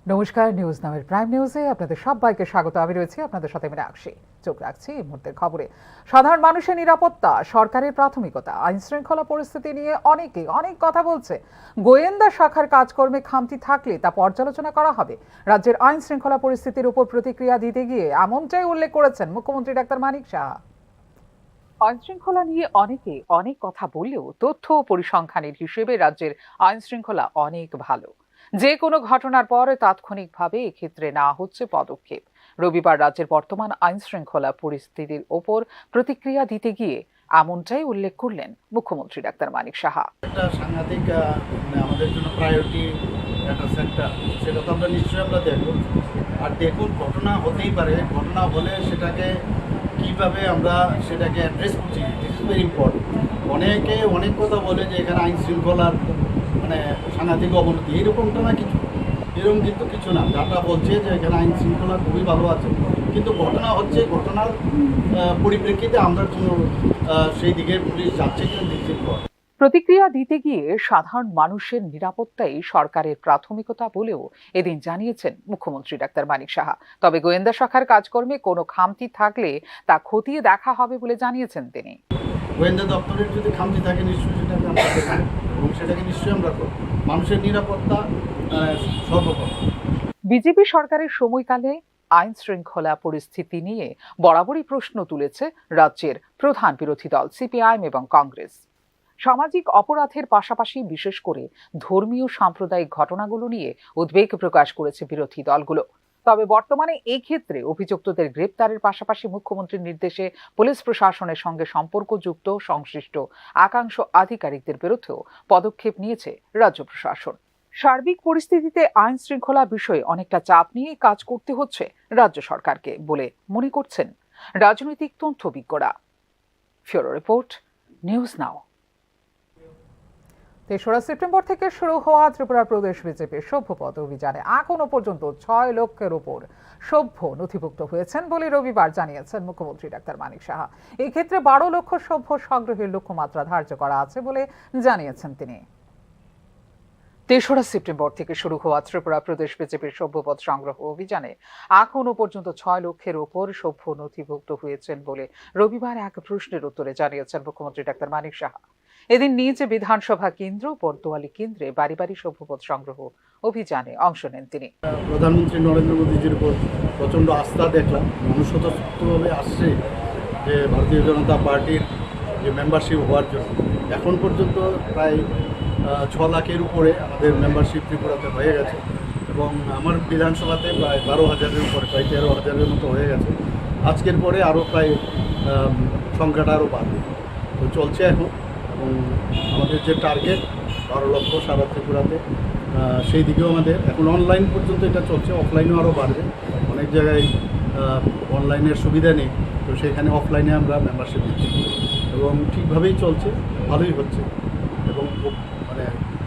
নমস্কার, নিউজ নামের প্রাইম নিউজে আপনাদের সবাইকে স্বাগত। আমি রয়েছি আপনাদের সাথে মীনাক্ষী। চোখ রাখছি এই মুহূর্তের খবরে। সাধারণ মানুষের নিরাপত্তা সরকারের প্রাথমিকতা। আইন শৃঙ্খলা পরিস্থিতি নিয়ে অনেকে অনেক কথা বলছে। গোয়েন্দা শাখার কাজকর্মে খামতি থাকলে তা পর্যালোচনা করা হবে। রাজ্যের আইন শৃঙ্খলা পরিস্থিতির উপর প্রতিক্রিয়া দিতে গিয়ে এমনটাই উল্লেখ করেছেন মুখ্যমন্ত্রী ডাক্তার মানিক সাহা। আইন শৃঙ্খলা নিয়ে অনেকে অনেক কথা বললেও তথ্য ও পরিসংখ্যানের হিসেবে রাজ্যের আইন শৃঙ্খলা অনেক ভালো। যে কোনো ঘটনার পর তাৎক্ষণিকভাবে এক্ষেত্রে নেওয়া হচ্ছে পদক্ষেপ। রবিবার রাজ্যের বর্তমান আইন শৃঙ্খলা পরিস্থিতির ওপর প্রতিক্রিয়া দিতে গিয়ে এমনটাই উল্লেখ করলেন মুখ্যমন্ত্রী ডাক্তার মানিক সাহা। একটা সাংঘাতিক আমাদের জন্য প্রায়োরিটি একটা সেক্টর, সেটা তো আমরা নিশ্চয়ই আমরা দেখব। আর দেখুন, ঘটনা হতেই পারে, ঘটনা হলে সেটাকে কিভাবে আমরা সেটাকে অ্যাড্রেস করছি, দিস ইজ ভেরি ইম্পর্টেন্ট। অনেকে অনেক কথা বলে যে এখানে আইন শৃঙ্খলার সাংঘাতিক অবনতি, এরকমটা না কিছু, এরকম কিন্তু কিছু না। যারা বলছে যে এখানে আইন শৃঙ্খলা খুবই ভালো আছে, কিন্তু ঘটনা হচ্ছে, ঘটনার পরিপ্রেক্ষিতে আমরা কোনো সেই দিকে পুলিশ যাচ্ছে কিনা দেখতে পারি। প্রতিক্রিয়া দিতে গিয়ে সাধারণ মানুষের নিরাপত্তাই সরকারের প্রাথমিকতা বলেও এদিন জানিয়েছেন মুখ্যমন্ত্রী ডাক্তার মানিক সাহা। তবে গোয়েন্দা শাখার কাজকর্মে কোনো খামতি থাকলে তা খতিয়ে দেখা হবে বলে জানিয়েছেন তিনি। গোয়েন্দা দপ্তরের যদি খামতি থাকে নিশ্চয়ই সেটাকে আমরা দেখব এবং সেটাকে নিশ্চয়ই আমরা করব। মানুষের নিরাপত্তা সর্বপ্রথম। বিজেপি সরকারের সময়কালে আইন শৃঙ্খলা পরিস্থিতি নিয়ে বরাবরই প্রশ্ন তুলেছে রাজ্যের প্রধান বিরোধী দল সিপিআইএম এবং কংগ্রেস। সামাজিক অপরাধের পাশাপাশি বিশেষ করে ধর্মীয় সাম্প্রদায়িক ঘটনাগুলো নিয়ে উদ্বেগ প্রকাশ করেছে বিরোধী দলগুলো। তবে বর্তমানে এই ক্ষেত্রে অভিযুক্তদের গ্রেপ্তারের পাশাপাশি মুখ্যমন্ত্রীর নির্দেশে পুলিশ প্রশাসনের সঙ্গে সম্পর্কযুক্ত সংশ্লিষ্ট একাংশ আধিকারিকদের বিরুদ্ধেও পদক্ষেপ নিয়েছে রাজ্য প্রশাসন। সার্বিক পরিস্থিতিতে আইন শৃঙ্খলা বিষয়ে অনেকটা চাপ নিয়ে কাজ করতে হচ্ছে রাজ্য সরকারকে বলে মনে করছেন রাজনৈতিক তথ্যবিজ্ঞরা। ফিউরো রিপোর্ট, নিউজ নাও। ৩রা সেপ্টেম্বর থেকে শুরু হওয়া ত্রিপুরা প্রদেশ বিজেপির সভ্যপদ অভিযানে এখনো পর্যন্ত ৬ লক্ষের উপর সভ্য নথিভুক্ত হয়েছেন বলে রবিবার জানিয়েছেন মুখ্যমন্ত্রী ডাক্তার মানিক সাহা। এই ক্ষেত্রে ১২ লক্ষ সভ্য সংগ্রহের লক্ষ্যমাত্রা ধার্য করা আছে বলে জানিয়েছেন তিনি। ৩রা সেপ্টেম্বর থেকে শুরু হওয়া ত্রিপুরা প্রদেশ বিজেপির সভ্যপদ সংগ্রহ অভিযানে এখনো পর্যন্ত ৬ লক্ষের উপর সভ্য নথিভুক্ত হয়েছেন বলে রবিবার এক প্রশ্নের উত্তরে জানিয়েছেন মুখ্যমন্ত্রী ডাক্তার মানিক সাহা। এদিন নিজ বিধানসভা কেন্দ্র বর্তোয়ালি কেন্দ্রে বাড়ি বাড়ি সভ্যপদ সংগ্রহ অভিযানে অংশ নেন তিনি। প্রধানমন্ত্রী নরেন্দ্র মোদীজির উপর প্রচণ্ড আস্থা দেখলাম, মানুষ স্বতঃস্ফূর্তভাবে আসছে যে ভারতীয় জনতা পার্টির যে মেম্বারশিপ হওয়ার জন্য। এখন পর্যন্ত প্রায় ৬ লাখের উপরে আমাদের মেম্বারশিপ ত্রিপুরাতে হয়ে গেছে এবং আমার বিধানসভাতে প্রায় ১২,০০০-এর উপরে, প্রায় ১৩,০০০-এর মতো হয়ে গেছে। আজকের পরে আরও প্রায় সংখ্যাটা আরও বাড়বে, তো চলছে এখন। এবং আমাদের যে টার্গেট ১২ লক্ষ সারা ত্রিপুরাতে, সেই দিকেও আমাদের এখন অনলাইন পর্যন্ত এটা চলছে, অফলাইনেও আরও বাড়বে। অনেক জায়গায় অনলাইনের সুবিধা নেই, তো সেখানে অফলাইনে আমরা মেম্বারশিপ দিচ্ছি এবং ঠিকভাবেই চলছে, ভালোই হচ্ছে এবং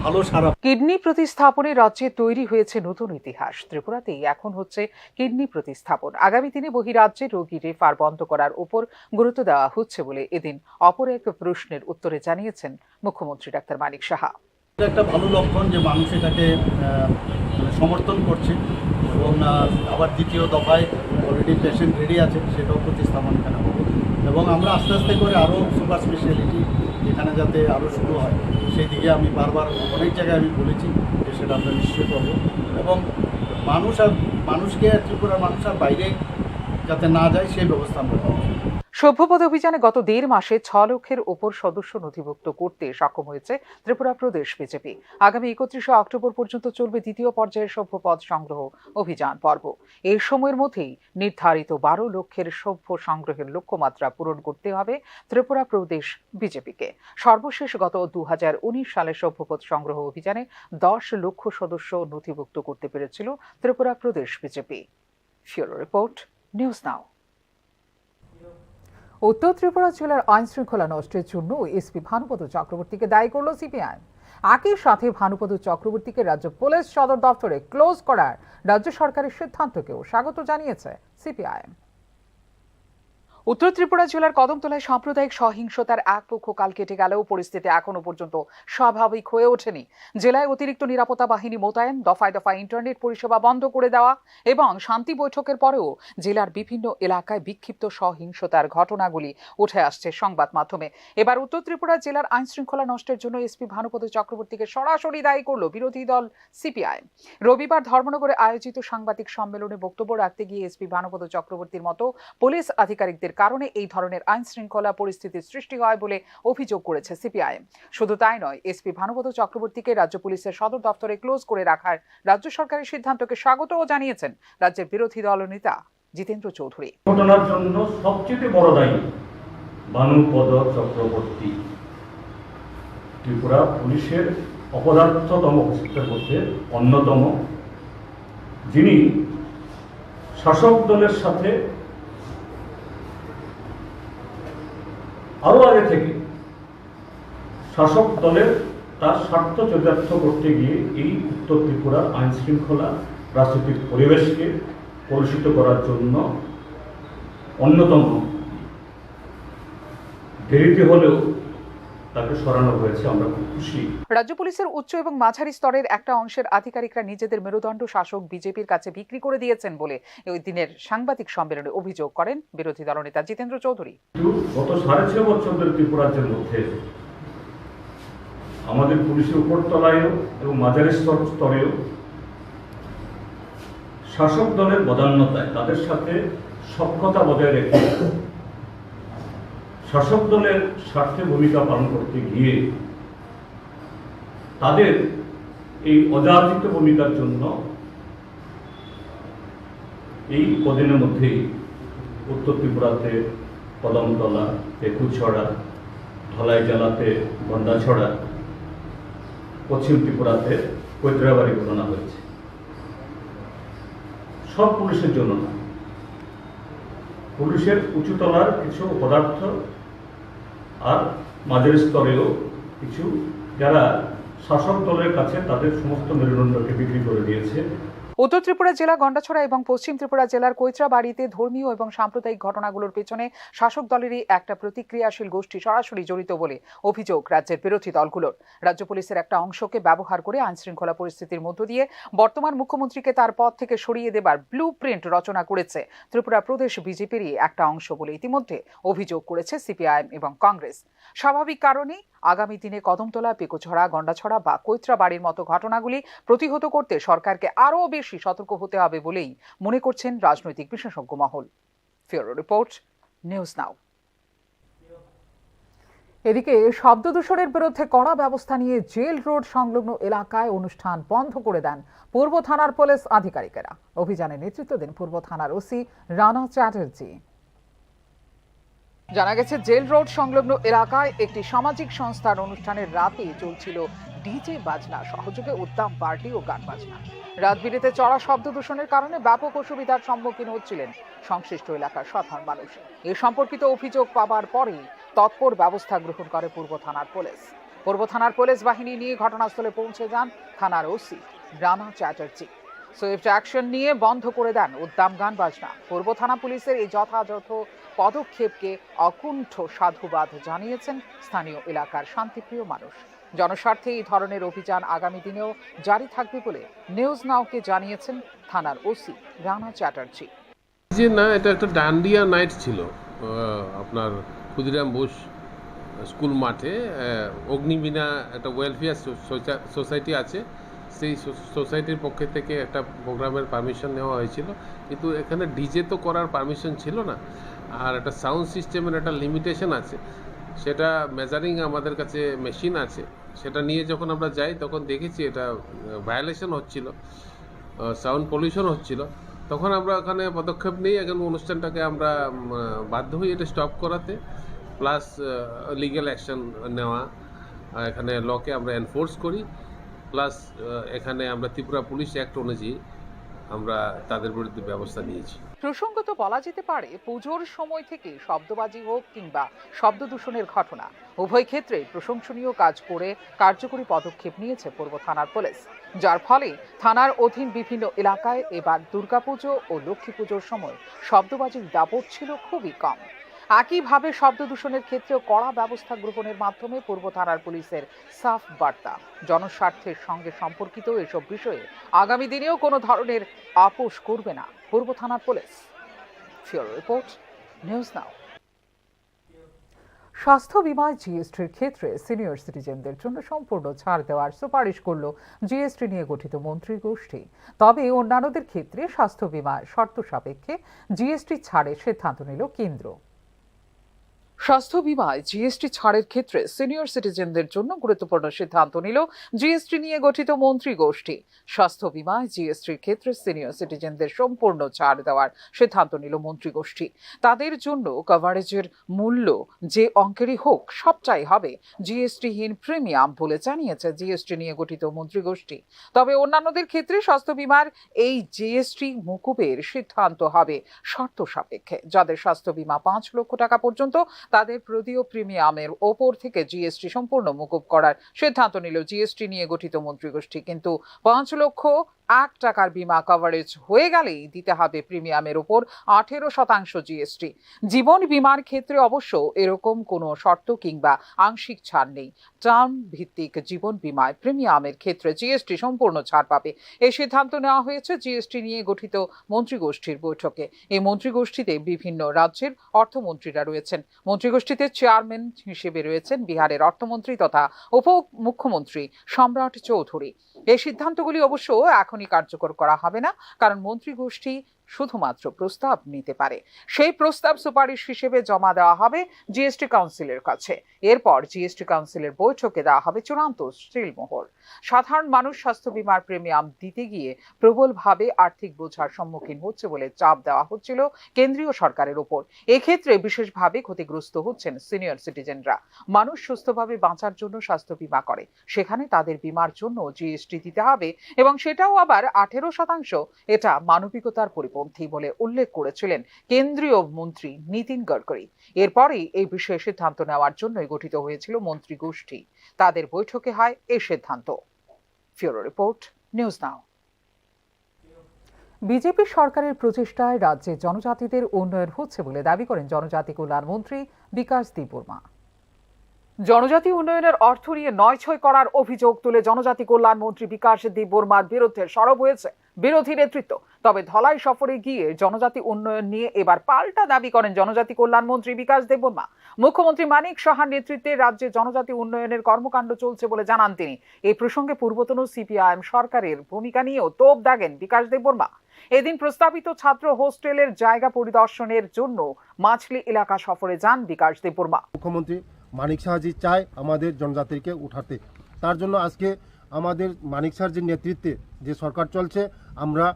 ভালো সারা। কিডনি প্রতিস্থাপনে রাজ্যে তৈরি হয়েছে নতুন ইতিহাস। ত্রিপুরাতেই এখন হচ্ছে কিডনি প্রতিস্থাপন। আগামী দিনে বহিরাজ্যে রোগী রেফার বন্ধ করার উপর গুরুত্ব দেওয়া হচ্ছে বলে এদিন অপর এক প্রশ্নের উত্তরে জানিয়েছেন মুখ্যমন্ত্রী ডাক্তার মানিক সাহা। এটা একটা ভালো লক্ষণ যে মানুষ এটাকে সমর্থন করছে এবং আবার দ্বিতীয় দফায় অলরেডি পেশেন্ট রেডি আছে, সেটাও প্রতিস্থাপন এখানে হবে এবং আমরা আস্তে আস্তে করে আরও সুপার স্পেশালিটি এখানে যাতে আরও শুরু হয়, সেই দিকে আমি বারবার অনেক জায়গায় আমি বলেছি যে সেটা আমরা নিশ্চয় করব এবং মানুষকে ত্রিপুরার মানুষ আর বাইরে যাতে না যায় সেই ব্যবস্থা আমরা করব। সভ্যপদ অভিযানে গত ১.৫ মাসে ৬ লক্ষের ওপর সদস্য নথিভুক্ত করতে সক্ষম হয়েছে ত্রিপুরা প্রদেশ বিজেপি। আগামী ৩১শে অক্টোবর পর্যন্ত চলবে দ্বিতীয় পর্যায়ের সভ্যপদ সংগ্রহ অভিযান পর্ব। এই সময়ের মধ্যেই নির্ধারিত ১২ লক্ষের সভ্য সংগ্রহের লক্ষ্যমাত্রা পূরণ করতে হবে ত্রিপুরা প্রদেশ বিজেপিকে। সর্বশেষ গত ২০১৯ সালে সভ্যপদ সংগ্রহ অভিযানে ১০ লক্ষ সদস্য নথিভুক্ত করতে পেরেছিল ত্রিপুরা প্রদেশ BJP. Bureau report, news now. উত্তর ত্রিপুরা জেলার আইন শৃঙ্খলা নষ্টের জন্য এসপি ভানুপদ চক্রবর্তীকে দায়ী করল সিপিআইএম। একই সাথে ভানুপদ চক্রবর্তীকে রাজ্য পুলিশ সদর দপ্তরে ক্লোজ করার রাজ্য সরকারের সিদ্ধান্তকেও স্বাগত জানিয়েছে সিপিআইএম। উত্তর ত্রিপুরা জেলার কদমতলায় সাম্প্রদায়িক সহিংসতার এক পক্ষ কাল কেটে গেলেও পরিস্থিতি এখনো পর্যন্ত স্বাভাবিক হয়ে ওঠেনি। জেলায় অতিরিক্ত নিরাপত্তা বাহিনী মোতায়েন, দফায় দফায় ইন্টারনেট পরিষেবা বন্ধ করে দেওয়া এবং শান্তি বৈঠকের পরেও জেলার বিভিন্ন এলাকায় বিক্ষিপ্ত সহিংসতার ঘটনাগুলি উঠে আসছে সংবাদ মাধ্যমে। এবার উত্তর ত্রিপুরা জেলার আইন শৃঙ্খলা নষ্টের জন্য এসপি ভানুপদ চক্রবর্তীকে সরাসরি দায়ী করল বিরোধী দল সিপিআই। রবিবার ধর্মনগরে আয়োজিত সাংবাদিক সম্মেলনে বক্তব্য রাখতে গিয়ে এসপি ভানুপদ চক্রবর্তীর মতো পুলিশ আধিকারিকদের কারণে এই ধরনের আইন শৃঙ্খলা পরিস্থিতির সৃষ্টি হয় বলে অভিযোগ করেছে সিপিআই। শুধু তাই নয়, এসপি ভানুপদ চক্রবর্তীকে রাজ্য পুলিশের সদর দপ্তরে ক্লোজ করে রাখার রাজ্য সরকারের সিদ্ধান্তকে স্বাগতও জানিয়েছেন রাজ্যের বিরোধী দলনেতা জিতেন্দ্র চৌধুরী। ঘটনার জন্য সবচেয়ে বড় দায়ী ভানুপদ চক্রবর্তী। ত্রিপুরা পুলিশের অপদার্থতম অফিসারদের মধ্যে অন্যতম, যিনি শাসক দলের সাথে আরো আগে থেকে শাসক দলের তার স্বার্থ চরিতার্থ করতে গিয়ে এই উত্তর ত্রিপুরার আইন শৃঙ্খলা রাজনৈতিক পরিবেশকে কলুষিত করার জন্য অন্যতম। দেরিতে হলেও তাকে সরানো হয়েছে, আমরা খুব খুশি। রাজ্য পুলিশের উচ্চ এবং মাঝারি স্তরের একটা অংশের আধিকারিকরা নিজেদের মেরুদণ্ড শাসক বিজেপির কাছে বিক্রি করে দিয়েছেন বলে ওই দিনের সাংবাদিক সম্মেলনে অভিযোগ করেন বিরোধী দলনেতা জিতেন্দ্র চৌধুরী। গত 6.5 বছর ধরে ত্রিপুরাজ্যের মধ্যে আমাদের পুলিশের উপরতলায়ও এবং মাঝারি স্তরেও শাসক দলের বদান্যতায় তাদের সাথে সখ্যতা বজায় রেখে শাসক দলের স্বার্থে ভূমিকা পালন করতে গিয়ে তাদের এই অযাচিত ভূমিকার জন্য এই কদিনের মধ্যেই উত্তর ত্রিপুরাতে কদমতলা, পেকুছড়া, ধলাই জেলাতে গন্ডাছড়া, পশ্চিম ত্রিপুরাতে কৈত্রাবাড়ি ঘটনা হয়েছে। সব পুলিশের জন্য না, পুলিশের উঁচুতলার কিছু পদার্থ আর মাঝের স্তরেও কিছু যারা শাসক দলের কাছে তাদের সমস্ত মেরুদণ্ডকে বিক্রি করে দিয়েছে। উত্তর ত্রিপুরা জেলা গন্ডাছড়া এবং পশ্চিম ত্রিপুরা জেলার কৈত্রাবাড়িতে ধর্মীয় এবং সাম্প্রদায়িক ঘটনাগুলোর পেছনে শাসক দলেরই একটা প্রতিক্রিয়াশীল গোষ্ঠী সরাসরি জড়িত বলে অভিযোগ রাজ্যের বিরোধী দলগুলোর। রাজ্য পুলিশের একটা অংশকে ব্যবহার করে আইন শৃঙ্খলা পরিস্থিতির মধ্য দিয়ে বর্তমান মুখ্যমন্ত্রীকে তার পদ থেকে সরিয়ে দেবার ব্লু প্রিন্ট রচনা করেছে ত্রিপুরা প্রদেশ বিজেপিরই একটা অংশ বলে ইতিমধ্যে অভিযোগ করেছে সিপিআইএম এবং কংগ্রেস। স্বাভাবিক কারণেই আগামী দিনে কদমতলা, পেকুছড়া, গন্ডাছড়া বা কৈত্রাবাড়ির মতো ঘটনাগুলি প্রতিহত করতে সরকারকে আরও বেশি সতর্ক হতে হবে বলেই মনে করছেন রাজনৈতিক বিশেষজ্ঞ মহল। ফিউরো রিপোর্ট, নিউজ নাও। এদিকে শব্দ দূষণের বিরুদ্ধে কড়া ব্যবস্থা নিয়ে জেল রোড সংলগ্ন এলাকায় অনুষ্ঠান বন্ধ করে দেন পূর্ব থানার পুলিশ আধিকারিকেরা। অভিযানে নেতৃত্ব দেন পূর্ব থানার ওসি রানা চ্যাটার্জি। জানা গেছে, জেল রোড সংলগ্ন এলাকায় একটি সামাজিক সংস্থার অনুষ্ঠানের রাতে চলছিল ডিজে বাজনা সহযোগে উদ্দাম পার্টি ও গান বাজনা। রাত বিরেতে চড়া শব্দ দূষণের কারণে ব্যাপক অসুবিধার সম্মুখীন হচ্ছিলেন সংশ্লিষ্ট এলাকার সাধারণ মানুষ। এ সম্পর্কিত অভিযোগ পাবার পরেই তৎপর ব্যবস্থা গ্রহণ করে পূর্ব থানার পুলিশ। পূর্ব থানার পুলিশ বাহিনী নিয়ে ঘটনাস্থলে পৌঁছে যান থানার OC Rana Chatterjee. Swift action নিয়ে বন্ধ করে দেন উদ্দাম গান বাজনা। পূর্ব থানা পুলিশের এই যথাযথ পদক্ষেপকে অকুণ্ঠ সাধুবাদ জানিয়েছেন স্থানীয় এলাকার শান্তিপ্রিয় মানুষ। জনস্বার্থে এই ধরনের অভিযান আগামী দিনেও জারি থাকবে বলে নিউজ নাওকে জানিয়েছেন থানার ওসি রানা চ্যাটার্জি। যে না, এটা একটা ডান্ডিয়া নাইট ছিল আপনার ক্ষুদিরাম বোস স্কুল মাঠে। অগ্নিবীণা একটা ওয়েলফেয়ার সোসাইটি আছে, সেই সোসাইটির পক্ষ থেকে একটা প্রোগ্রামের পারমিশন নেওয়া হয়েছিল, কিন্তু এখানে ডিজে তো করার পারমিশন ছিল না। আর একটা সাউন্ড সিস্টেমের একটা লিমিটেশন আছে, সেটা মেজারিং আমাদের কাছে মেশিন আছে, সেটা নিয়ে যখন আমরা যাই তখন দেখেছি এটা ভায়োলেশন হচ্ছিল, সাউন্ড পলিউশন হচ্ছিল। তখন আমরা ওখানে পদক্ষেপ নিই, এখন অনুষ্ঠানটাকে আমরা বাধ্য হই এটা স্টপ করাতে, প্লাস লিগ্যাল অ্যাকশন নেওয়া, এখানে লকে আমরা এনফোর্স করি, প্লাস এখানে আমরা ত্রিপুরা পুলিশ অ্যাক্ট অনুযায়ী আমরা তাদের বিরুদ্ধে ব্যবস্থা নিয়েছি। প্রসঙ্গত বলা যেতে পারে, পুজোর সময় থেকে শব্দবাজি হোক কিংবা শব্দ দূষণের ঘটনা, উভয় ক্ষেত্রে প্রশংসনীয় কাজ করে কার্যকরী পদক্ষেপ নিয়েছে পূর্ব থানার পুলিশ, যার ফলে থানার অধীন বিভিন্ন এলাকায় এবার দুর্গাপুজো ও লক্ষ্মী পুজোর সময় শব্দবাজির দাপট ছিল খুবই কম। একইভাবে শব্দ দূষণের ক্ষেত্রেও কড়া ব্যবস্থা গ্রহণের মাধ্যমে পূর্ব থানার পুলিশের সাফ বার্তা। জনস্বার্থের সঙ্গে সম্পর্কিত এসব বিষয়ে আগামী দিনেও কোনো ধরনের আপোষ করবে না পূর্ব থানার পুলিশ। Bureau report, news now. স্বাস্থ্য বিমায় জিএসটির ক্ষেত্রে সিনিয়র সিটিজেনদের জন্য সম্পূর্ণ ছাড় দেওয়ার সুপারিশ করল জিএসটি নিয়ে গঠিত মন্ত্রী গোষ্ঠী। তবে অন্যান্যদের ক্ষেত্রে স্বাস্থ্য বিমা শর্ত সাপেক্ষে জিএসটি ছাড়ের সিদ্ধান্ত নিল কেন্দ্র। স্বাস্থ্য বিমায় জিএসটি ছাড়ের ক্ষেত্রে সিনিয়র সিটিজেনদের জন্য গুরুত্বপূর্ণ সিদ্ধান্ত নিল জিএসটি নিয়ে গঠিত মন্ত্রী গোষ্ঠী। স্বাস্থ্য বিমায় জিএসটির ক্ষেত্রে সিনিয়র সিটিজেনদের সম্পূর্ণ ছাড় দেওয়ার সিদ্ধান্ত নিল মন্ত্রী গোষ্ঠী। তাদের জন্য কভারেজের মূল্য যে অঙ্কেরই হোক সবটাই হবে জিএসটিহীন প্রিমিয়াম বলে জানিয়েছে জিএসটি নিয়ে গঠিত মন্ত্রী গোষ্ঠী। তবে অন্যান্যদের ক্ষেত্রে স্বাস্থ্য বিমার এই জিএসটি মকুবের সিদ্ধান্ত হবে শর্ত সাপেক্ষে। যাদের স্বাস্থ্য বিমা 5 লক্ষ টাকা পর্যন্ত তাদের প্রদীয় প্রিমিয়ামের ওপর থেকে জিএসটি সম্পূর্ণ মকুব করার সিদ্ধান্ত নিল জিএসটি নিয়ে গঠিত মন্ত্রিগোষ্ঠী। কিন্তু 5,01,000 টাকার বিমা কভারেজ হয়ে গেলেই দিতে হবে প্রিমিয়ামের ওপর 18% জিএসটি। জীবন বিমার ক্ষেত্রে অবশ্য এরকম কোনো শর্ত কিংবা আংশিক ছাড় নেই। টার্ম ভিত্তিক জীবন বিমায় প্রিমিয়ামের ক্ষেত্রে জিএসটি সম্পূর্ণ ছাড় পাবে। এই সিদ্ধান্ত নেওয়া হয়েছে জিএসটি নিয়ে গঠিত মন্ত্রিগোষ্ঠীর বৈঠকে। এই মন্ত্রিগোষ্ঠীতে বিভিন্ন রাজ্যের অর্থমন্ত্রীরা রয়েছেন। মন্ত্রিগোষ্ঠীতে চেয়ারম্যান হিসেবে রয়েছেন বিহারের অর্থমন্ত্রী তথা উপমুখ্যমন্ত্রী সম্রাট চৌধুরী। এই সিদ্ধান্তগুলি অবশ্য এখনই কার্যকর করা হবে না, কারণ মন্ত্রিগোষ্ঠী শুধুমাত্র প্রস্তাব নিতে পারে। সেই প্রস্তাব সুপারিশ হিসেবে জমা দেওয়া হবে জিএসটি কাউন্সিলের কাছে। এরপর জিএসটি কাউন্সিলের বৈঠকে দেওয়া হবে চূড়ান্ত সিলমোহর। সাধারণ মানুষ স্বাস্থ্য বিমার প্রিমিয়াম দিতে গিয়ে প্রবলভাবে আর্থিক বোঝার সম্মুখীন হচ্ছে বলে চাপ দেওয়া হচ্ছিল কেন্দ্রীয় সরকারের ওপর। এক্ষেত্রে বিশেষভাবে ক্ষতিগ্রস্ত হচ্ছেন সিনিয়র সিটিজেনরা। মানুষ সুস্থভাবে বাঁচার জন্য স্বাস্থ্য বিমা করে, সেখানে তাদের বিমার জন্য জিএসটি দিতে হবে এবং সেটাও আবার 18%। এটা মানবিকতার পরিপন্থী বলে উল্লেখ করেছিলেন কেন্দ্রীয় মন্ত্রী নীতিন গডকরি। এরপরেই এই বিষয়ে সিদ্ধান্ত নেওয়ার জন্যই গঠিত হয়েছিল মন্ত্রী গোষ্ঠী। তাদের বৈঠকে হয় এই সিদ্ধান্ত। ফিওরো রিপোর্ট, নিউজ নাও। বিজেপি সরকারের প্রচেষ্টায় রাজ্যে জনজাতিদের উন্নয়ন হচ্ছে বলে দাবি করেন জনজাতি কল্যাণ মন্ত্রী বিকাশ দেববর্মা। জনজাতি উন্নয়নের অর্থ নিয়ে নয়ছয় করার অভিযোগ তুলে জনজাতি কল্যাণ মন্ত্রী বিকাশ দেববর্মার বিরুদ্ধে সরব হয়েছে বিরোধী নেতৃত্ব। তবে ধলাই সফরে গিয়ে জনজাতি উন্নয়ন নিয়ে এবার পাল্টা দাবি করেন জনজাতি কল্যাণ মন্ত্রী বিকাশ দেববর্মা। মুখ্যমন্ত্রী মানিক সাহার নেতৃত্বে রাজ্যে জনজাতি উন্নয়নের কর্মকাণ্ড চলছে বলে জানান তিনি। এই প্রসঙ্গে পূর্বতন সিপিআইএম সরকারের ভূমিকা নিয়েও তোপ দাগেন বিকাশ দেববর্মা। এদিন প্রস্তাবিত ছাত্র হোস্টেলের জায়গা পরিদর্শনের জন্য মাছলি এলাকা সফরে যান বিকাশ দেববর্মা। মুখ্যমন্ত্রী মানিক সাহাজি চায় আমাদের জনজাতিকে উঠাতে, তার জন্য আজকে আমাদের মানিক সাহাজির নেতৃত্বে যে সরকার চলছে, আমরা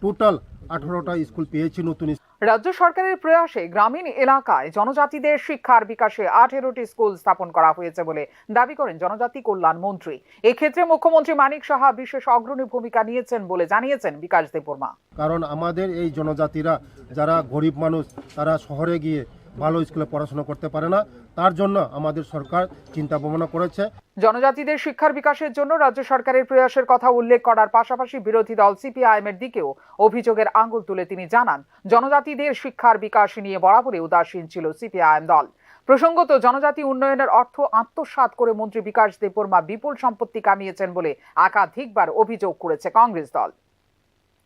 টোটাল 18টা স্কুল পেয়েছি নতুন। রাজ্য সরকারের প্রয়াসে গ্রামীণ এলাকায় জনজাতিদের শিক্ষার বিকাশে 18টি স্কুল স্থাপন করা হয়েছে বলে দাবি করেন জনজাতি কল্যাণ মন্ত্রী। এক্ষেত্রে মুখ্যমন্ত্রী মানিক সাহা বিশেষ অগ্রণী ভূমিকা নিয়েছেন বলে জানিয়েছেন বিকাশ দেববর্মা। কারণ আমাদের এই জনজাতিরা যারা গরিব মানুষ, তারা শহরে গিয়ে ভালো স্কুলে পড়াশোনা করতে পারে না, তার জন্য আমাদের সরকার চিন্তা ভাবনা করেছে। জনজাতিদের শিক্ষার বিকাশের জন্য রাজ্য সরকারের প্রয়াসের কথা উল্লেখ করার পাশাপাশি বিরোধী দল সিপিআইএম এর দিকেও অভিযোগের আঙুল তুলে তিনি জানান, জনজাতিদের শিক্ষার বিকাশ নিয়ে বরাবরই উদাসীন ছিল সিপিআইএম দল। প্রসঙ্গত, জনজাতি উন্নয়নের অর্থ আত্মসাৎ করে মন্ত্রী বিকাশ দেববর্মা বিপুল সম্পত্তি কামিয়েছেন বলে একাধিকবার অভিযোগ করেছে কংগ্রেস দল।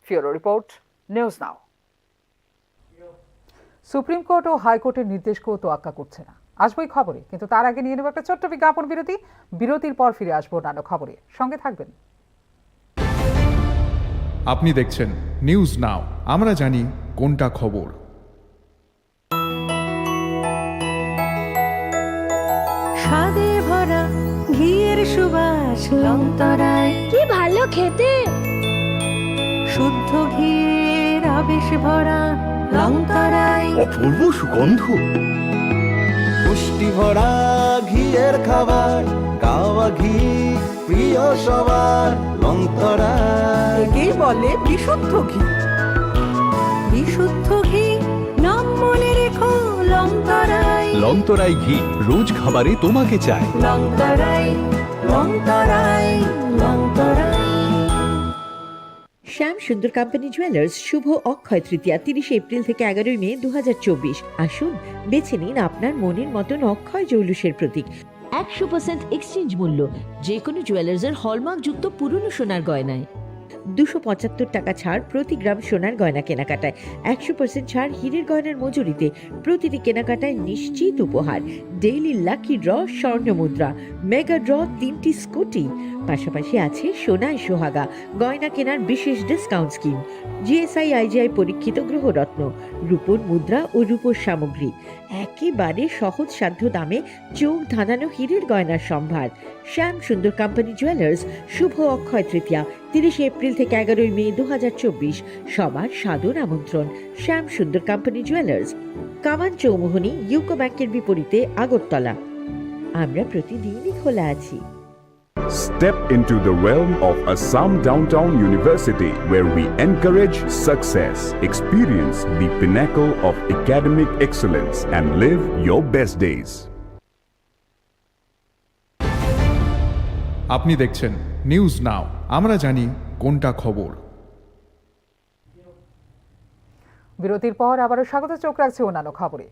Bureau report, news now. Supreme court ও হাইকোর্টের নির্দেশকেও তোয়াক্কা করছে না। আসবোই খবরে, কিন্তু তার আগে নিয়ে নেব একটা ছোট্ট বিজ্ঞাপন বিরতি। বিরতির পর ফিরে আসবো অন্যান্য খবরে, সঙ্গে থাকবেন। আপনি দেখছেন নিউজ নাও, আমরা জানি কোনটা খবর। স্বাদে ভরা ঘিয়ের সুবাস লংতরায়, কি ভালো খেতে, শুদ্ধ ঘিয়ের আবেশ ভরা লংতরায়, অপূর্ব সুগন্ধ, পুষ্টি ভরা ঘিয়ের খাবার, গাওয়া ঘি প্রিয় সবার লংতরায়। একেই বলে বিশুদ্ধ ঘি। বিশুদ্ধ ঘি নাম মনে রেখো লংতরায়। লংতরাই ঘি রোজ খাবারে তোমাকে চাই। লংতরায়, লংতরায়, লংতরায়। শ্যাম সুন্দর কোম্পানি জুয়েলার্স শুভ অক্ষয় তৃতীয়া 30 এপ্রিল থেকে 11 মে 2024। আসুন বেছে নিন আপনার মনের মতন অক্ষয় জৌলুসের প্রতীক। 100% এক্সচেঞ্জ মূল্য যে কোনো জুয়েলার্সের হলমার্কযুক্ত পুরনো সোনার গয়নায়। 275 টাকা ছাড় প্রতি গ্রাম সোনার গয়না কেনাকাটায়। 100% ছাড় হীরের গয়নার মজুরিতে। প্রতিটি কেনাকাটায় নিশ্চিত উপহার। ডেইলি লাকি ড্র স্বর্ণ মুদ্রা, মেগা ড্র 3টি স্কুটি। পাশাপাশি আছে সোনায় সোহাগা গয়না কেনার বিশেষ ডিসকাউন্ট স্কিম। জিএসআই আইজিআই পরীক্ষিত গ্রহরত্ন, রূপোর মুদ্রা ও রূপোর সামগ্রী। একেবারে সহজ সাধ্য দামে চোখ ধাঁধানো হীরের গয়নার সম্ভার। শ্যাম সুন্দর কোম্পানি জুয়েলার্স শুভ অক্ষয় তৃতীয়া 30 এপ্রিল থেকে 11 মে 2024। সবার সাদর আমন্ত্রণ। শ্যাম সুন্দর কোম্পানি জুয়েলার্স, কামান চৌমুহনী, ইউকো ব্যাংকের বিপরীতে, আগরতলা। আমরা প্রতিদিনই খোলা আছি। Step into the realm of Assam Downtown University, where we encourage success, experience the pinnacle of academic excellence, and live your best days. আপনি দেখছেন নিউজ নাও, আমরা জানি কোনটা খবর। বিরতির পর আবারও স্বাগত। চোখ রাখছে অন্যান্য খবরে।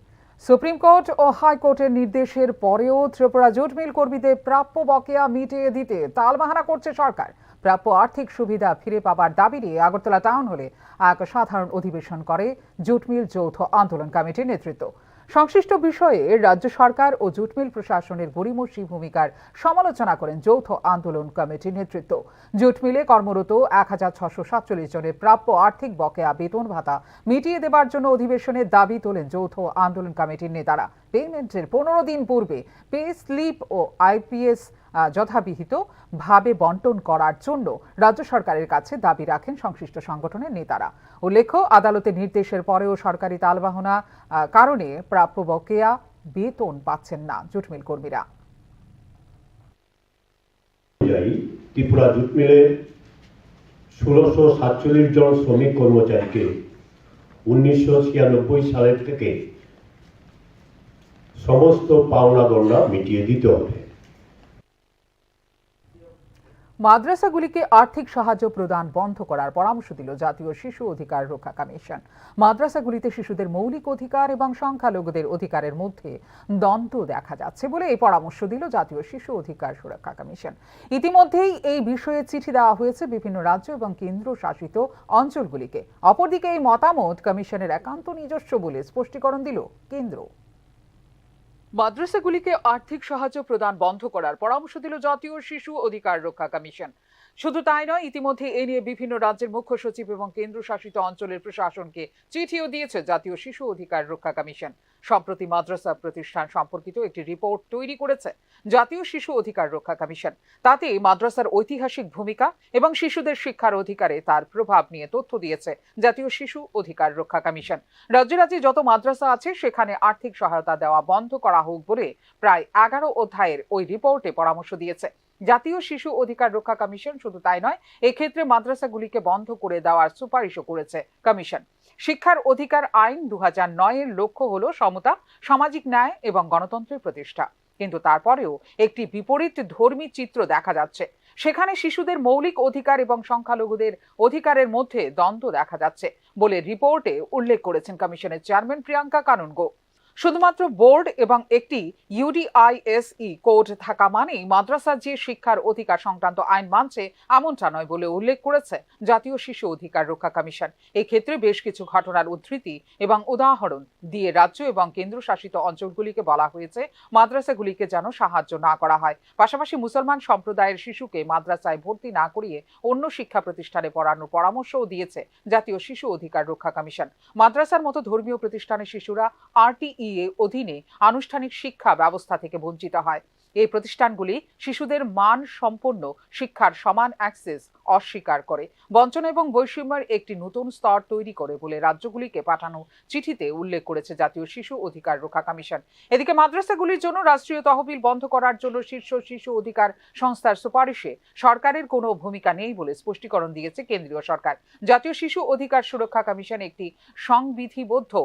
সুপ্রিম কোর্ট ও হাইকোর্টের নির্দেশের পরেও ত্রিপুরা জুট মিল কর্মীদের প্রাপ্য বকেয়া মিটিয়ে দিতে তালবাহানা করছে সরকার। প্রাপ্য আর্থিক সুবিধা ফিরে পাবার দাবি নিয়ে আগরতলা টাউন হলে এক সাধারণ অধিবেশন করে জুট মিল যৌথ আন্দোলন কমিটির নেতৃত্ব। সংশ্লিষ্ট বিষয়ে রাজ্য সরকার ও জুট মিল প্রশাসনের গড়িমসি ভূমিকার সমালোচনা করেন যৌথ আন্দোলন কমিটির নেতৃত্ব। জুট মিলে কর্মরত 1647 জনের প্রাপ্য আর্থিক বকেয়া বেতন ভাতা মিটিয়ে দেবার জন্য অধিবেশনে দাবি তোলেন যৌথ আন্দোলন কমিটির নেতারা। পেমেন্টের 15 দিন পূর্বে পে স্লিপ ও আইপিএস যথাবিহিত ভাবে বন্টন করার জন্য রাজ্য সরকারের কাছে দাবি রাখেন সংশ্লিষ্ট সংগঠনের নেতারা। উল্লেখ্য, আদালতের নির্দেশের পরেও সরকারি তালবাহনা কারণে প্রাপ্য বকেয়া বেতন পাচ্ছেন না জুট মিল কর্মীরা। ত্রিপুরা জুট মিলে 1647 জন শ্রমিক কর্মচারীকে 1996 সালের থেকে সমস্ত পাওনা গণনা মিটিয়ে দিতে হবে। মাদ্রাসাগুলিকে আর্থিক সাহায্য প্রদান বন্ধ করার পরামর্শ দিল জাতীয় শিশু অধিকার রক্ষা কমিশন। মাদ্রাসাগুলিতে শিশুদের মৌলিক অধিকার এবং সংখ্যালঘুদের অধিকারের মধ্যে দ্বন্দ্ব দেখা যাচ্ছে বলে এই পরামর্শ দিল জাতীয় শিশু অধিকার সুরক্ষা কমিশন। ইতিমধ্যেই এই বিষয়ে চিঠি দেওয়া হয়েছে বিভিন্ন রাজ্য এবং কেন্দ্র শাসিত অঞ্চলগুলিকে। অপরদিকে এই মতামত কমিশনের একান্ত নিজস্ব বলে স্পষ্টীকরণ দিল কেন্দ্র। মাদ্রাসাগুলিকে আর্থিক সাহায্য প্রদান বন্ধ করার পরামর্শ দিল জাতীয় শিশু অধিকার রক্ষা কমিশন। শুধু তাই নয়, ইতিমধ্যে এ নিয়ে বিভিন্ন রাজ্যের মুখ্য সচিব এবং কেন্দ্রশাসিত অঞ্চলের প্রশাসনকে চিঠিও দিয়েছে জাতীয় শিশু অধিকার রক্ষা কমিশন। সম্প্রতি মাদ্রাসা প্রতিষ্ঠান সম্পর্কিত একটি রিপোর্ট তৈরি করেছে জাতীয় শিশু অধিকার রক্ষা কমিশন। তাতে মাদ্রাসার ঐতিহাসিক ভূমিকা এবং শিশুদের শিক্ষার অধিকারে তার প্রভাব নিয়ে তথ্য দিয়েছে জাতীয় শিশু অধিকার রক্ষা কমিশন। রাজ্যে রাজ্যে যত মাদ্রাসা আছে সেখানে আর্থিক সহায়তা দেওয়া বন্ধ করা হোক বলে প্রায় 11 অধ্যায়ের ওই রিপোর্টে পরামর্শ দিয়েছে জাতীয় শিশু অধিকার রক্ষা কমিশন। শুধু তাই নয়, এক্ষেত্রে মাদ্রাসাগুলিকে বন্ধ করে দেওয়ার সুপারিশও করেছে কমিশন। শিক্ষার অধিকার আইন 2009-এর লক্ষ্য হলো সমতা, সামাজিক ন্যায় এবং গণতন্ত্রের প্রতিষ্ঠা। কিন্তু তারপরেও একটি বিপরীত ধর্মী চিত্র দেখা যাচ্ছে। সেখানে শিশুদের মৌলিক অধিকার এবং সংখ্যালঘুদের অধিকারের মধ্যে দ্বন্দ্ব দেখা যাচ্ছে বলে রিপোর্টে উল্লেখ করেছেন কমিশনের চেয়ারম্যান প্রিয়াঙ্কা কানুনগো। শুধুমাত্র বোর্ড এবং একটি ইউডিআইএসই কোড থাকা মানেই মাদ্রাসার যে শিক্ষার অধিকার সংক্রান্ত আইন মানছে এমনটা নয় বলে উল্লেখ করেছে জাতীয় শিশু অধিকার রক্ষা কমিশন। এই ক্ষেত্রে বেশ কিছু ঘটনার উদ্ধৃতি এবং উদাহরণ দিয়ে রাজ্য এবং কেন্দ্রশাসিত অঞ্চলগুলিকে বলা হয়েছে মাদ্রাসাগুলিকে যেন সাহায্য না করা হয়। পাশাপাশি মুসলমান সম্প্রদায়ের শিশুকে মাদ্রাসায় ভর্তি না করিয়ে অন্য শিক্ষা প্রতিষ্ঠানে পড়ানোর পরামর্শও দিয়েছে জাতীয় শিশু অধিকার রক্ষা কমিশন। মাদ্রাসার মতো ধর্মীয় প্রতিষ্ঠানের শিশুরা আরটিই অধীনে আনুষ্ঠানিক শিক্ষা ব্যবস্থা থেকে বঞ্চিত হয়। এই প্রতিষ্ঠানগুলি শিশুদের মান সম্পন্ন শিক্ষার সমান অ্যাক্সেস অস্বীকার করে, বঞ্চনা এবং বৈষম্যের একটি নতুন স্তর তৈরি করে বলে রাজ্যগুলিকে পাঠানো চিঠিতে উল্লেখ করেছে জাতীয় শিশু অধিকার রক্ষা কমিশন। এদিকে মাদ্রাসাগুলির জন্য রাষ্ট্রীয় তহবিল বন্ধ করার জন্য শীর্ষ শিশু অধিকার সংস্থার সুপারিশে সরকারের কোনো ভূমিকা নেই বলে স্পষ্টীকরণ দিয়েছে কেন্দ্রীয় সরকার। জাতীয় শিশু অধিকার সুরক্ষা কমিশন একটি সংবিধিবদ্ধ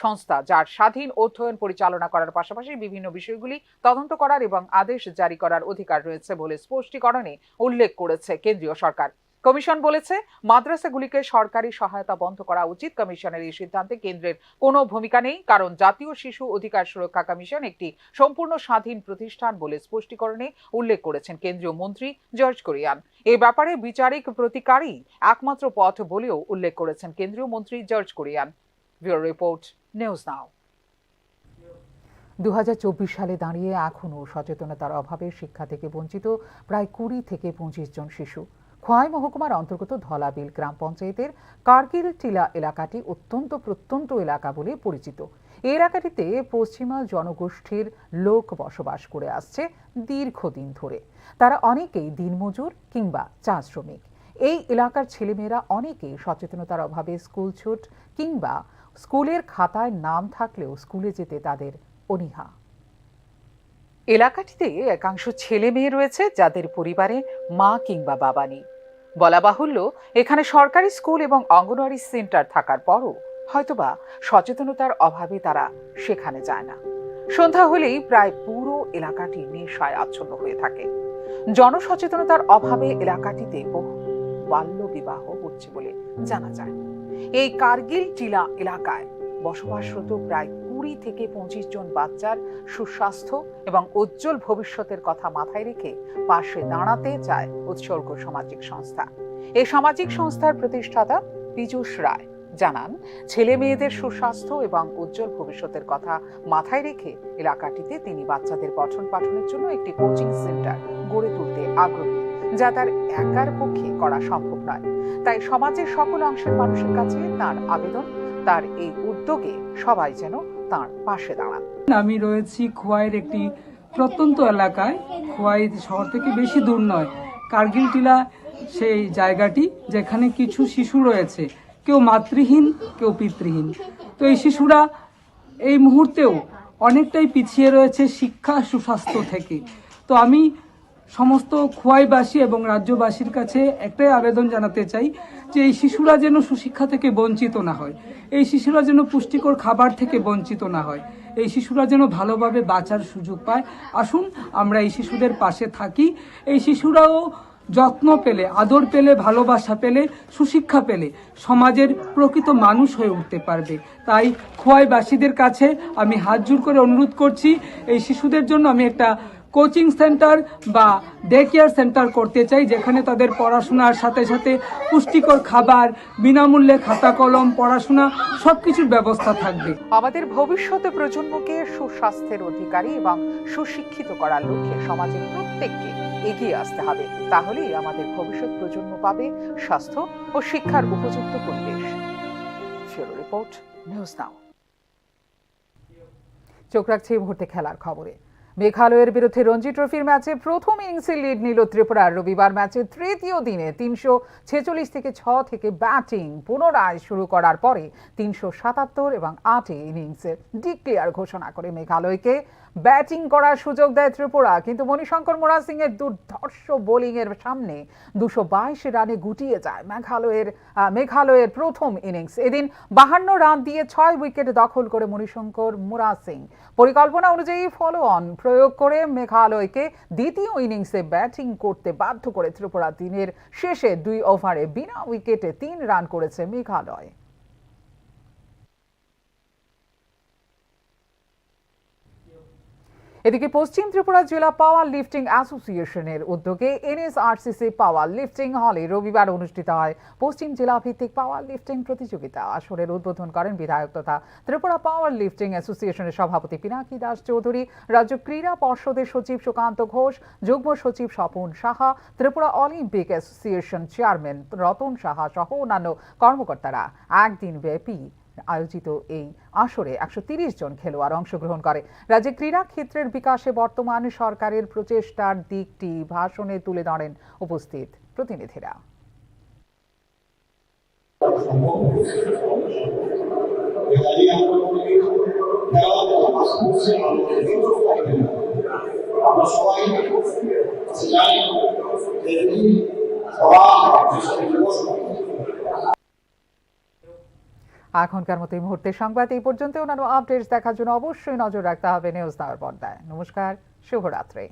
সংস্থা, যার স্বাধীন অধ্যয়ন পরিচালনা করার পাশাপাশি বিভিন্ন বিষয়গুলি তদন্ত করার এবং আদেশ জারি করার অধিকার রয়েছে বলে স্পষ্টীকরণে উল্লেখ করেছে কেন্দ্রীয় সরকার। কমিশন বলেছে, মাদ্রাসাগুলিকে সরকারি সহায়তা বন্ধ করা উচিত। কমিশনের এই সিদ্ধান্তে কেন্দ্রের কোনো ভূমিকা নেই, কারণ জাতীয় শিশু অধিকার সুরক্ষা কমিশন একটি সম্পূর্ণ স্বাধীন প্রতিষ্ঠান বলে স্পষ্টীকরণে উল্লেখ করেছেন কেন্দ্রীয় মন্ত্রী জর্জ কুরিয়ান। এ ব্যাপারে বিচারিক প্রতিকারই একমাত্র পথ বলেও উল্লেখ করেছেন কেন্দ্রীয় মন্ত্রী George Kurian. Bureau report, news নাও। 2024 সালে দাঁড়িয়ে এখনও সচেতনতার অভাবে শিক্ষা থেকে বঞ্চিত প্রায় 20 থেকে 25 জন শিশু। খোয়াই মহকুমার অন্তর্গত ধলাবিল গ্রাম পঞ্চায়েতের কার্গিল টিলা এলাকাটি অত্যন্ত প্রত্যন্ত এলাকা বলে পরিচিত। এই এলাকাটিতে পশ্চিমা জনগোষ্ঠীর লোক বসবাস করে আসছে দীর্ঘদিন ধরে। তারা অনেকেই দিনমজুর কিংবা চা শ্রমিক। এই এলাকার ছেলেমেয়েরা অনেকেই সচেতনতার অভাবে স্কুল ছুট কিংবা স্কুলের খাতায় নাম থাকলেও স্কুলে যেতে তাদের অনীহা। এলাকাটিতে একাংশ ছেলে মেয়ে রয়েছে যাদের পরিবারে মা কিংবা বাবা নেই। বলা বাহুল্য, এখানে সরকারি স্কুল এবং অঙ্গনওয়াড়ি সেন্টার থাকার পরও হয়তোবা সচেতনতার অভাবে তারা সেখানে যায় না। সন্ধ্যা হলেই প্রায় পুরো এলাকাটি নেশায় আচ্ছন্ন হয়ে থাকে। জনসচেতনতার অভাবে এলাকাটিতে বহু বাল্য বিবাহ হচ্ছে বলে জানা যায়। এই কার্গিল টিলা এলাকায় বসবাসরত প্রায় 20 থেকে 25 জন বাচ্চার সুস্বাস্থ্য এবং উজ্জ্বল ভবিষ্যতের কথা মাথায় রেখে পাশে দাঁড়াতে চায় উৎসর্গ সামাজিক সংস্থা। এই সামাজিক সংস্থার প্রতিষ্ঠাতা পীযূষ রায় জানান, ছেলে মেয়েদের সুস্বাস্থ্য এবং উজ্জ্বল ভবিষ্যতের কথা মাথায় রেখে এলাকাটিতে তিনি বাচ্চাদের পঠন পাঠনের জন্য একটি কোচিং সেন্টার গড়ে তুলতে আগ্রহী, যা তার একার পক্ষে করা সম্ভব নয়। তাই সমাজের সকল অংশের মানুষের কাছে তার আবেদন, তার এই উদ্যোগে সবাই যেন তার পাশে দাঁড়ান। আমি রয়েছি খোয়াইয়ের একটি প্রত্যন্ত এলাকায়, খোয়াই শহর থেকে বেশি দূর নয়। কার্গিল টিলা সেই জায়গাটি যেখানে কিছু শিশু রয়েছে, কেউ মাতৃহীন কেউ পিতৃহীন। তো এই শিশুরা এই মুহূর্তেও অনেকটাই পিছিয়ে রয়েছে শিক্ষা সুস্বাস্থ্য থেকে। তো আমি সমস্ত খোয়াইবাসী এবং রাজ্যবাসীর কাছে একটাই আবেদন জানাতে চাই যে এই শিশুরা যেন সুশিক্ষা থেকে বঞ্চিত না হয়, এই শিশুরা যেন পুষ্টিকর খাবার থেকে বঞ্চিত না হয়, এই শিশুরা যেন ভালোভাবে বাঁচার সুযোগ পায়। আসুন আমরা এই শিশুদের পাশে থাকি। এই শিশুরাও যত্ন পেলে, আদর পেলে, ভালোবাসা পেলে, সুশিক্ষা পেলে সমাজের প্রকৃত মানুষ হয়ে উঠতে পারবে। তাই খোয়াইবাসীদের কাছে আমি হাত জোড় করে অনুরোধ করছি, এই শিশুদের জন্য আমি একটা কোচিং সেন্টার বা ডে কেয়ার সেন্টার করতে চাই, যেখানে তাদের পড়াশোনার সাথে সাথে পুষ্টিকর খাবার, বিনামূল্যে খাতা কলম, পড়াশোনা সবকিছুর ব্যবস্থা থাকবে। আমাদের ভবিষ্যৎ প্রজন্মকে সুস্বাস্থ্যের অধিকারী এবং সুশিক্ষিত করার লক্ষ্যে সমাজের প্রত্যেককে এগিয়ে আসতে হবে। তাহলেই আমাদের ভবিষ্যৎ প্রজন্ম পাবে স্বাস্থ্য ও শিক্ষার উপযুক্ত পরিবেশ। ব্যুরো রিপোর্ট, নিউজ নাও। চোখ রাখছি এই মুহূর্তে খেলার খবরে। মেঘালয়ের বিরুদ্ধে রঞ্জি ট্রফির ম্যাচে প্রথম ইনিংসে লিড নিল ত্রিপুরার। রবিবার ম্যাচের তৃতীয় দিনে 346 থেকে 6 থেকে ব্যাটিং পুনরায় শুরু করার পরে 377 এবং 8 ইনিংসে ডিক্লেয়ার ঘোষণা করে মেঘালয়কে ব্যাটিং করার সুযোগ দেয় ত্রিপুরা। কিন্তু মণিশঙ্কর মোরা সিং এর দুর্ধর্ষ বোলিং এর সামনে 222 রানে গুটিয়ে যায় মেঘালয়ের প্রথম ইনিংস। এদিন 52 রান দিয়ে 6 উইকেট দখল করে মণিশঙ্কর মোরা সিং পরিকল্পনা অনুযায়ী ফলো অন প্রয়োগ করে মেঘালয়কে দ্বিতীয় ইনিংসে ব্যাটিং করতে বাধ্য করে ত্রিপুরা। দিনের শেষে 2 ওভারে বিনা উইকেটে 3 রান করেছে মেঘালয়। এদিকে পশ্চিম ত্রিপুরা জেলা পাওয়ার লিফটিং অ্যাসোসিয়েশনের উদ্যোগে এনএসআরসিসি পাওয়ার লিফটিং হলে রবিবার অনুষ্ঠিত হয় পশ্চিম জেলা ভিত্তিক পাওয়ার লিফটিং প্রতিযোগিতা। আসরের উদ্বোধন করেন বিধায়ক তথা ত্রিপুরা পাওয়ার লিফটিং অ্যাসোসিয়েশনের সভাপতি পিনাকি দাস চৌধুরী, রাজ্য ক্রীড়া পর্ষদের সচিব সুকান্ত ঘোষ, যুগ্ম সচিব Swapan Saha, Tripura Olympic association chairman Ratan Saha সহ অন্যান্য কর্মকর্তারা। একদিন ব্যাপী আয়োজিত এই আসরে 130 জন খেলোয়াড় অংশগ্রহণ করে। রাজ্যে ক্রীড়া ক্ষেত্রের বিকাশে বর্তমান সরকারের প্রচেষ্টার দিকটি ভাষণে তুলে ধরেন উপস্থিত প্রতিনিধিরা। এখনকার মতো এই মুহূর্তের সংবাদ এই পর্যন্ত। অন্যান্য আপডেটস দেখার জন্য অবশ্যই নজর রাখতে হবে নিউজ নাওর পর্দায়। নমস্কার, শুভরাত্রি।